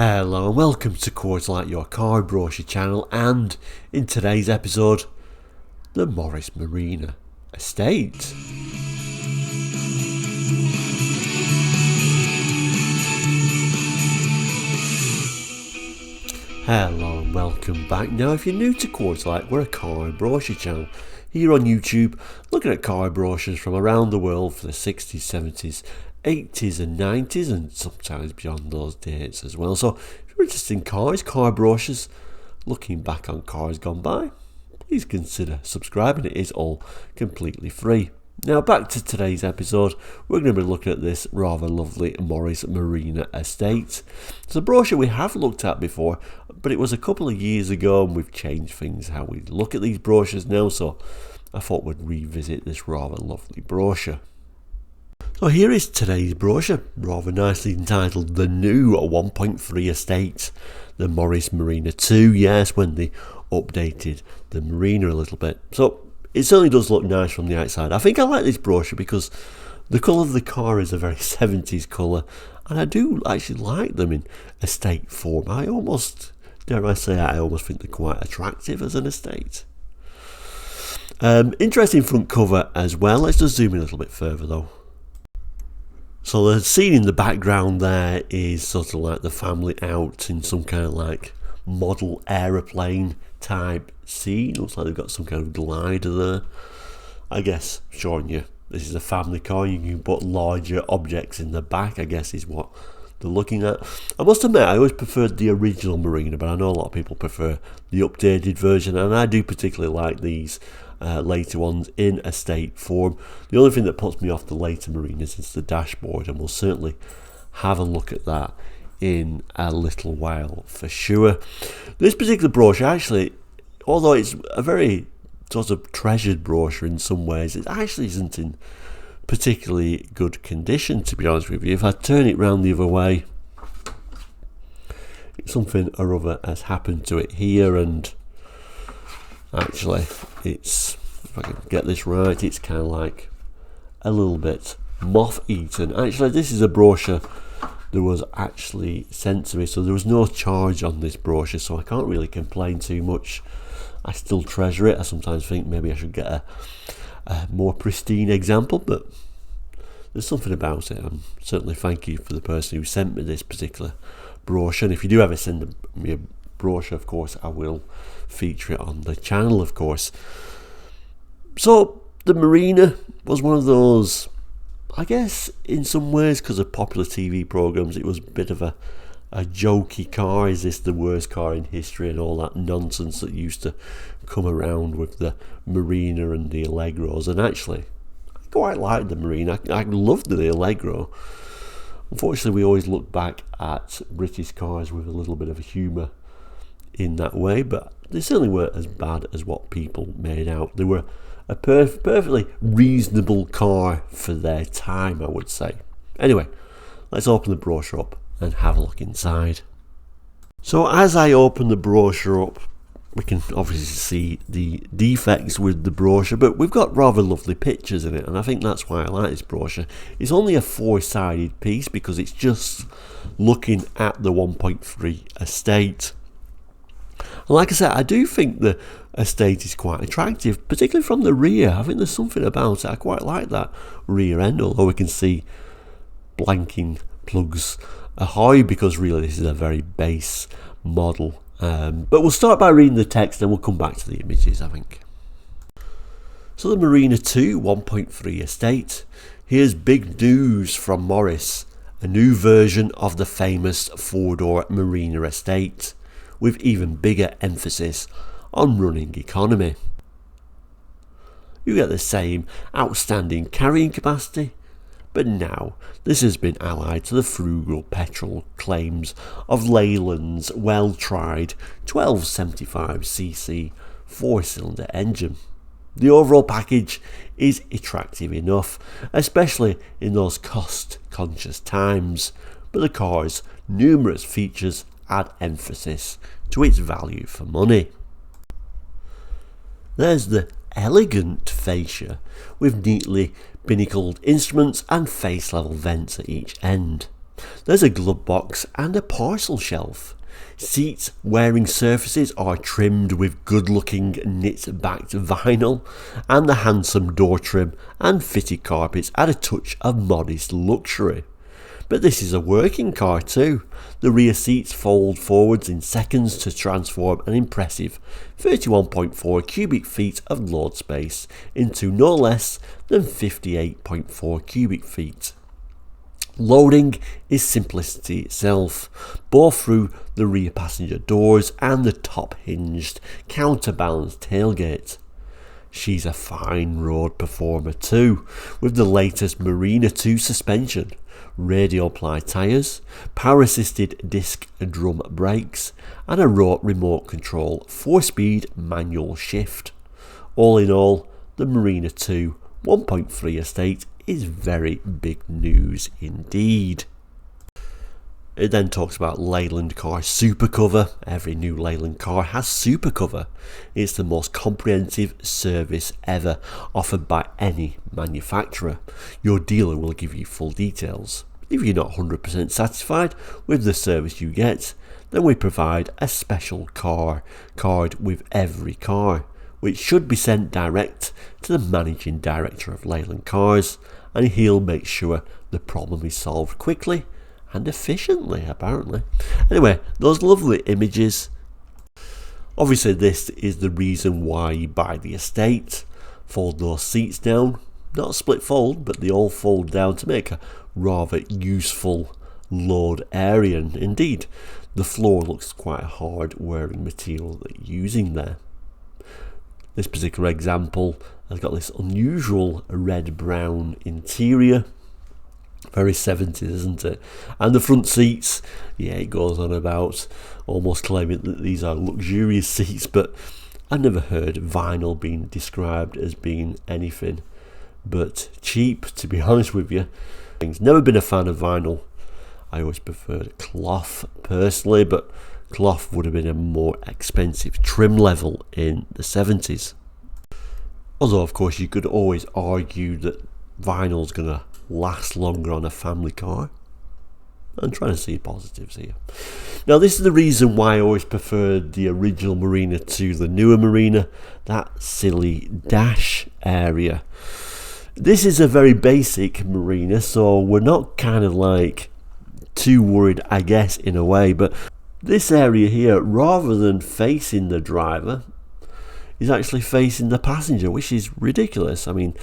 Hello and welcome to Quarterlight, your car brochure channel, and in today's episode, the Morris Marina estate. Hello and welcome back. Now if you're new to Quarterlight, we're a car brochure channel here on YouTube, looking at car brochures from around the world for the 60s, 70s, 80s and 90s, and sometimes beyond those dates as well. So if you're interested in cars, car brochures, looking back on cars gone by, please consider subscribing. It is all completely free. Now back to today's episode, we're going to be looking at this rather lovely Morris Marina estate. It's a brochure we have looked at before, but it was a couple of years ago and we've changed things how we look at these brochures now, so I thought we'd revisit this rather lovely brochure. So here is today's brochure, rather nicely entitled The New 1.3 Estate, the Morris Marina 2, yes, when they updated the Marina a little bit. So it certainly does look nice from the outside. I think I like this brochure because the colour of the car is a very 70s colour, and I do actually like them in estate form. I almost think they're quite attractive as an estate. Interesting front cover as well. Let's just zoom in a little bit further though. So the scene in the background there is sort of like the family out in some kind of like model aeroplane type scene. Looks like they've got some kind of glider there. I guess showing you this is a family car. You can put larger objects in the back, I guess is what they're looking at. I must admit I always preferred the original Marina, but I know a lot of people prefer the updated version, and I do particularly like these later ones in estate form. The only thing that puts me off the later Marinas is the dashboard, and we'll certainly have a look at that in a little while for sure. This particular brochure actually, although it's a very sort of treasured brochure in some ways, it actually isn't in particularly good condition, to be honest with you. If I turn it round the other way, something or other has happened to it here, and actually it's, if I can get this right, it's kind of like a little bit moth-eaten. Actually, this is a brochure that was actually sent to me, so there was no charge on this brochure, so I can't really complain too much. I still treasure it. I sometimes think maybe I should get a more pristine example, but there's something about it. I'm certainly thank you for the person who sent me this particular brochure, and if you do ever send me a brochure, of course I will feature it on the channel, of course. So the Marina was one of those, I guess in some ways because of popular TV programs, it was a bit of a jokey car. Is this the worst car in history, and all that nonsense that used to come around with the Marina and the Allegros. And actually I quite liked the Marina. I loved the Allegro. Unfortunately we always look back at British cars with a little bit of a humour in that way, but they certainly weren't as bad as what people made out. They were a perfectly reasonable car for their time, I would say. Anyway, let's open the brochure up and have a look inside. So as I open the brochure up, we can obviously see the defects with the brochure, but we've got rather lovely pictures in it, and I think that's why I like this brochure. It's only a 4-sided piece because it's just looking at the 1.3 estate. And like I said, I do think the estate is quite attractive, particularly from the rear. I think there's something about it. I quite like that rear end, although we can see blanking plugs ahoy, because really this is a very base model. But we'll start by reading the text, then we'll come back to the images, I think. So the Marina 2 1.3 estate. Here's big news from Morris. A new version of the famous 4-door Marina estate, with even bigger emphasis on running economy. You get the same outstanding carrying capacity, but now this has been allied to the frugal petrol claims of Leyland's well-tried 1275cc 4-cylinder engine. The overall package is attractive enough, especially in those cost-conscious times, but the car's numerous features add emphasis to its value for money. There's the elegant fascia with neatly pinnacled instruments and face level vents at each end. There's a glove box and a parcel shelf. Seats wearing surfaces are trimmed with good-looking knit-backed vinyl, and the handsome door trim and fitted carpets add a touch of modest luxury. But this is a working car too. The rear seats fold forwards in seconds to transform an impressive 31.4 cubic feet of load space into no less than 58.4 cubic feet. Loading is simplicity itself, both through the rear passenger doors and the top hinged, counterbalanced tailgate. She's a fine road performer too, with the latest Marina 2 suspension, radial ply tyres, power assisted disc drum brakes, and a remote control 4-speed manual shift. All in all, the Marina 2 1.3 estate is very big news indeed. It then talks about Leyland car super cover. Every new Leyland car has super cover. It's the most comprehensive service ever offered by any manufacturer. Your dealer will give you full details. If you're not 100% satisfied with the service you get, then we provide a special car card with every car, which should be sent direct to the managing director of Leyland Cars, and he'll make sure the problem is solved quickly and efficiently, apparently. Anyway, those lovely images. Obviously this is the reason why you buy the estate. Fold those seats down, not split fold, but they all fold down to make a rather useful load area, and indeed the floor looks quite a hard wearing material that you're using there. This particular example has got this unusual red-brown interior. Very 70s, isn't it? And the front seats, yeah, it goes on about almost claiming that these are luxurious seats, but I've never heard vinyl being described as being anything but cheap, to be honest with you. Never been a fan of vinyl. I always preferred cloth personally, but cloth would have been a more expensive trim level in the 70s. Although, of course, you could always argue that vinyl's going to last longer on a family car. I'm trying to see positives here. Now, this is the reason why I always preferred the original Marina to the newer Marina, that silly dash area. This is a very basic Marina, so we're not kind of like too worried, I guess, in a way, but this area here, rather than facing the driver, is actually facing the passenger, which is ridiculous. I mean,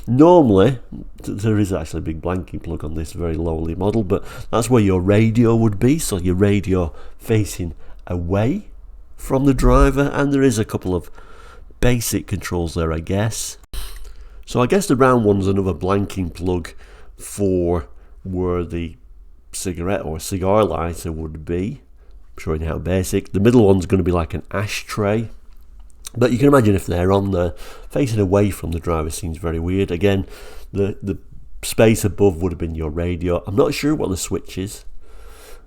normally there is actually a big blanking plug on this very lowly model, but that's where your radio would be, so your radio facing away from the driver, and there is a couple of basic controls there, I guess. So I guess the round one's another blanking plug for where the cigarette or cigar lighter would be, showing how basic. The middle one's going to be like an ashtray, but you can imagine if they're on there facing away from the driver, seems very weird. Again, the space above would have been your radio. I'm not sure what the switch is.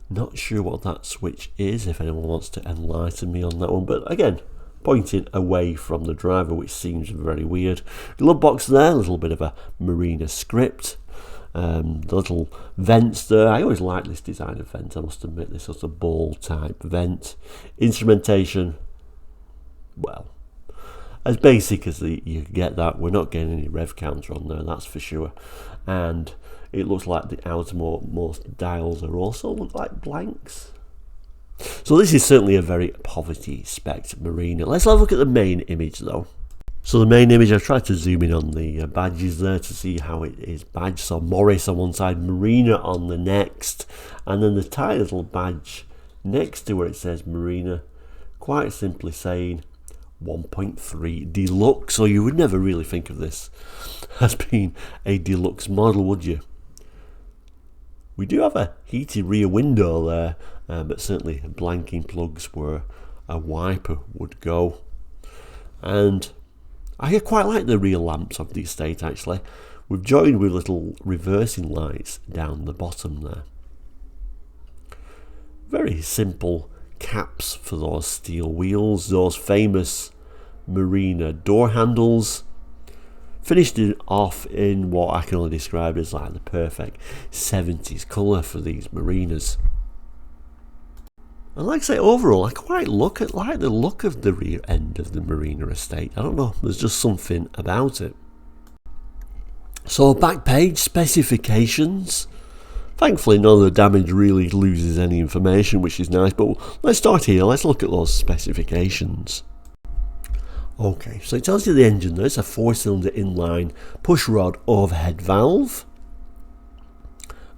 Not sure what that switch is, if anyone wants to enlighten me on that one. But again, pointing away from the driver, which seems very weird. Glove box there, a little bit of a Marina script. The little vents there. I always like this design of vent, I must admit, this sort of ball type vent. Instrumentation, well, as basic as you get that. We're not getting any rev counter on there, that's for sure. And it looks like the outermost dials are also look like blanks. So this is certainly a very poverty spec Marina. Let's have a look at the main image though. So the main image, I've tried to zoom in on the badges there to see how it is badged. So Morris on one side, Marina on the next, and then the tiny little badge next to where it says Marina, quite simply saying 1.3 deluxe. So you would never really think of this as being a deluxe model, would you? We do have a heated rear window there, but certainly blanking plugs where a wiper would go. And I quite like the rear lamps of the estate actually. We've joined with little reversing lights down the bottom there. Very simple caps for those steel wheels, those famous Marina door handles. Finished it off in what I can only describe as like the perfect 70s colour for these Marinas. And like I say, overall, I quite like the look of the rear end of the Marina estate. I don't know, there's just something about it. So back page, specifications. Thankfully none of the damage really loses any information, which is nice, but let's start here, let's look at those specifications. Okay, so it tells you the engine. There's a 4-cylinder inline pushrod overhead valve.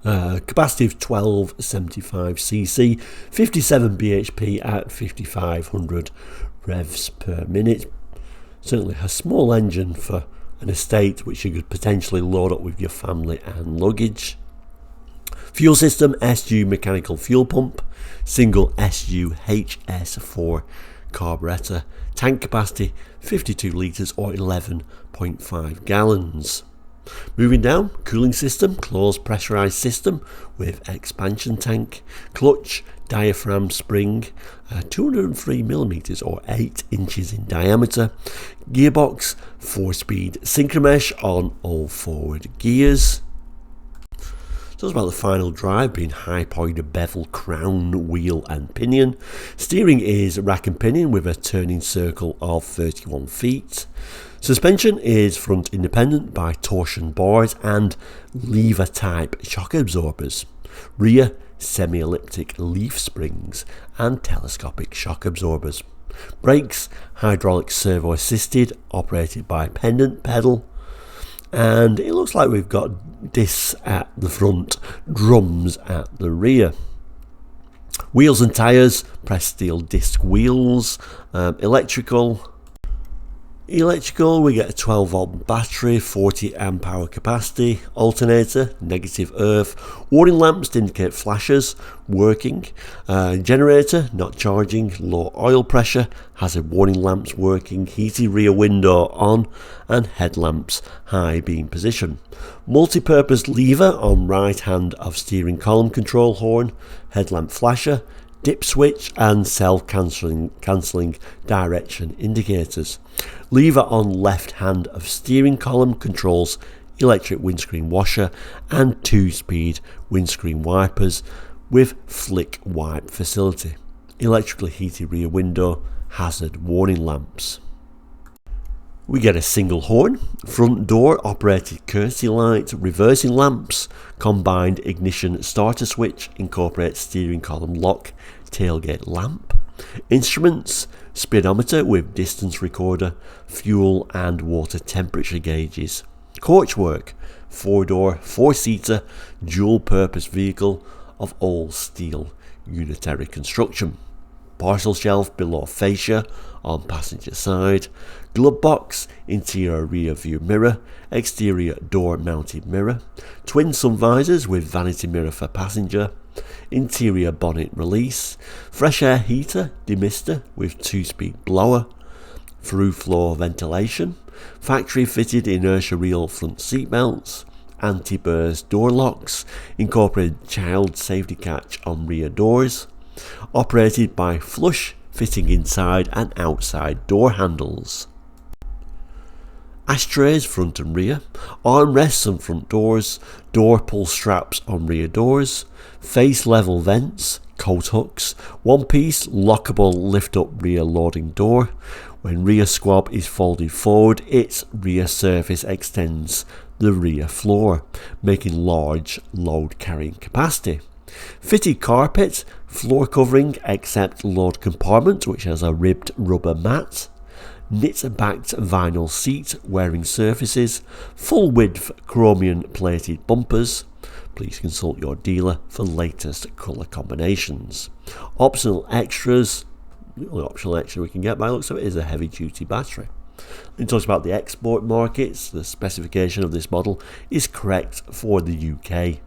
Capacity of 1275cc, 57 bhp at 5500 revs per minute. Certainly a small engine for an estate which you could potentially load up with your family and luggage. Fuel system, SU mechanical fuel pump, single SU HS4 carburetor. Tank capacity 52 litres or 11.5 gallons. Moving down, cooling system, closed pressurised system with expansion tank, clutch, diaphragm spring, 203mm or 8 inches in diameter, gearbox, 4-speed synchromesh on all forward gears. So it's about the final drive being high-powered bevel crown, wheel and pinion. Steering is rack and pinion with a turning circle of 31 feet. Suspension is front independent by torsion bars and lever type shock absorbers. Rear semi-elliptic leaf springs and telescopic shock absorbers. Brakes hydraulic servo assisted, operated by pendant pedal. And it looks like we've got discs at the front, drums at the rear. Wheels and tyres, pressed steel disc wheels. Electrical, we get a 12 volt battery, 40 amp hour capacity, alternator, negative earth, warning lamps to indicate flashers, working, generator, not charging, low oil pressure, hazard warning lamps working, heated rear window on, and headlamps, high beam position. Multi-purpose lever on right hand of steering column control horn, headlamp flasher, dip switch and self-cancelling direction indicators. Lever on left hand of steering column controls electric windscreen washer and 2-speed windscreen wipers with flick wipe facility. Electrically heated rear window, hazard warning lamps. We get a single horn, front door operated courtesy light, reversing lamps, combined ignition starter switch, incorporates steering column lock, tailgate lamp. Instruments, speedometer with distance recorder, fuel and water temperature gauges. Coachwork, 4-door, 4-seater, dual purpose vehicle of all steel unitary construction. Parcel shelf below fascia on passenger side, glove box, interior rear view mirror, exterior door mounted mirror, twin sun visors with vanity mirror for passenger, interior bonnet release, fresh air heater, demister with 2-speed blower, through floor ventilation, factory fitted inertia reel front seat belts, anti-burst door locks, incorporated child safety catch on rear doors, operated by flush fitting inside and outside door handles. Ashtrays front and rear, armrests on front doors, door pull straps on rear doors, face level vents, coat hooks, one-piece lockable lift-up rear loading door. When rear squab is folded forward, its rear surface extends the rear floor, making large load carrying capacity. Fitted carpet, floor covering except load compartment which has a ribbed rubber mat. Knit-backed vinyl seat wearing surfaces, full width chromium plated bumpers. Please consult your dealer for latest colour combinations. Optional extras, the only optional extra we can get by the looks of it is a heavy duty battery. It talks about the export markets. The specification of this model is correct for the UK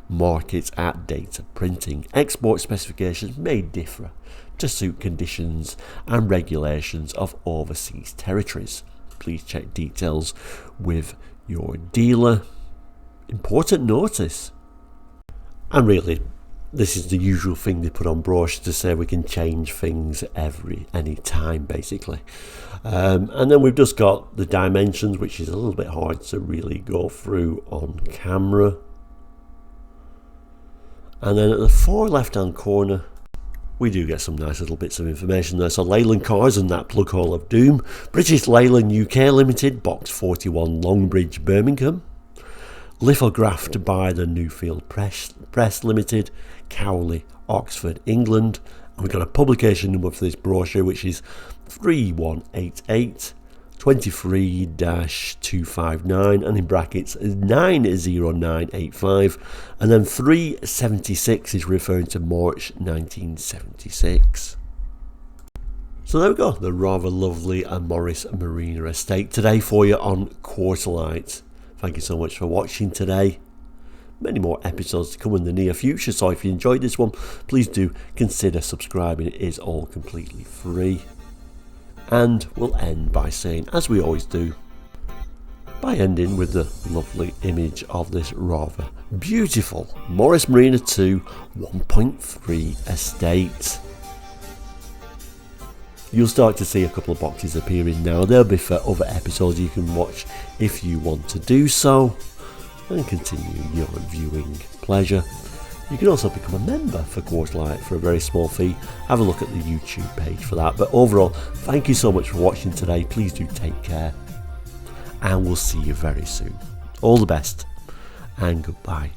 market at data printing. Export specifications may differ to suit conditions and regulations of overseas territories. Please check details with your dealer. Important notice. And really, this is the usual thing they put on brochures to say we can change things any time, basically. And then we've just got the dimensions, which is a little bit hard to really go through on camera. And then at the far left hand corner, we do get some nice little bits of information there. So Leyland Cars and that plug hole of doom. British Leyland UK Limited, box 41, Longbridge, Birmingham. Lithographed by the Newfield Press Limited, Cowley, Oxford, England. And we've got a publication number for this brochure, which is 3188 23-259, and in brackets 90985, and then 376 is referring to March 1976. So there we go, the rather lovely Morris Marina estate today for you on Quarterlight. Thank you so much for watching today. Many more episodes to come in the near future, so if you enjoyed this one, please do consider subscribing. It is all completely free. And we'll end by saying, as we always do, by ending with the lovely image of this rather beautiful Morris Marina 2 1.3 estate. You'll start to see a couple of boxes appearing now. They'll be for other episodes you can watch if you want to do so, and continue your viewing pleasure. You can also become a member for Quarterlight for a very small fee. Have a look at the YouTube page for that. But overall, thank you so much for watching today. Please do take care, and we'll see you very soon. All the best, and goodbye.